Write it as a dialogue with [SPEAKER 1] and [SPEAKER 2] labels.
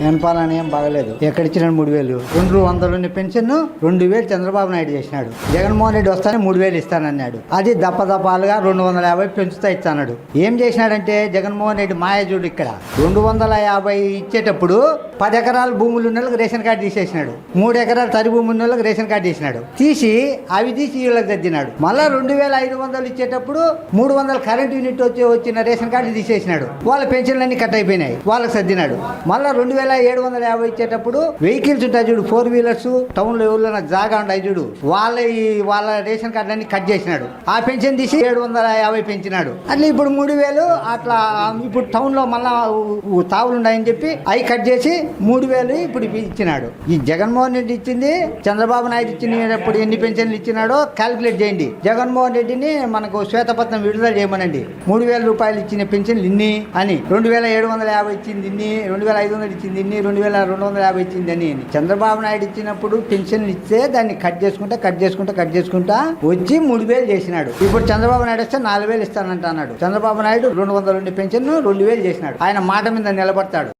[SPEAKER 1] ఆయన పాలన ఏం బాగలేదు. ఎక్కడిచ్చిన 3,000 200 పెన్షన్ 2,000 చంద్రబాబు నాయుడు చేసినాడు. జగన్మోహన్ రెడ్డి వస్తానే 3,000 ఇస్తానన్నాడు. అది దప్పదప్పాలుగా 250 పెంచుతా ఇస్తాడు. ఏం చేసినాడంటే జగన్మోహన్ రెడ్డి మాయాజుడు ఇక్కడ 250 ఇచ్చేటప్పుడు 10 ఎకరాల భూములు ఉన్న వాళ్ళకి రేషన్ కార్డు తీసేసినాడు. 3 ఎకరాల తరి భూమి ఉన్న వాళ్ళకి రేషన్ కార్డు తీసినాడు. అవి తీసి వీళ్ళకి తగ్గినాడు. మళ్ళా 2,500 ఇచ్చేటప్పుడు 300 కరెంట్ యూనిట్ వచ్చిన రేషన్ కార్డు తీసేసినాడు. వాళ్ళ పెన్షన్లన్నీ కట్ అయిపోయినాయి. వాళ్ళకి సర్దినాడు. మళ్ళా 2,750 ఇచ్చేటప్పుడు వెహికల్స్ ఉంటాయి చూడు, 4 వీలర్స్ టౌన్ లో ఎవరైనా జాగా ఉంటాయి చూడు, వాళ్ళ రేషన్ కార్డు అన్ని కట్ చేసినాడు. ఆ పెన్షన్ తీసి 750 పెంచినాడు. అట్లా ఇప్పుడు 3,000 అట్లా ఇప్పుడు టౌన్ లో మళ్ళా తావులు ఉన్నాయని చెప్పి అవి కట్ చేసి 3,000 ఇప్పుడు ఇచ్చినాడు. ఈ జగన్మోహన్ రెడ్డి ఇచ్చింది, చంద్రబాబు నాయుడు ఇచ్చినప్పుడు ఎన్ని పెన్షన్లు ఇచ్చినాడో క్యాల్కులేట్ చేయండి. జగన్మోహన్ రెడ్డిని మనకు శ్వేతపత్రం విడుదల చేయమనండి. 3,000 రూపాయలు ఇచ్చిన పెన్షన్లు ఇన్ని అని, 2,750 ఇచ్చింది ఇన్ని, 2,500 ఇచ్చింది ఇన్ని, 2,250 ఇచ్చింది అని. చంద్రబాబు నాయుడు ఇచ్చినప్పుడు పెన్షన్లు ఇస్తే దాన్ని కట్ చేసుకుంటా వచ్చి 3,000 చేసినాడు. ఇప్పుడు చంద్రబాబు నాయుడు వస్తే 4,000 ఇస్తానంట అన్నాడు. చంద్రబాబు నాయుడు 202 పెన్షన్ 2,000 చేసినాడు. ఆయన మాట మీద నిలబడతాడు.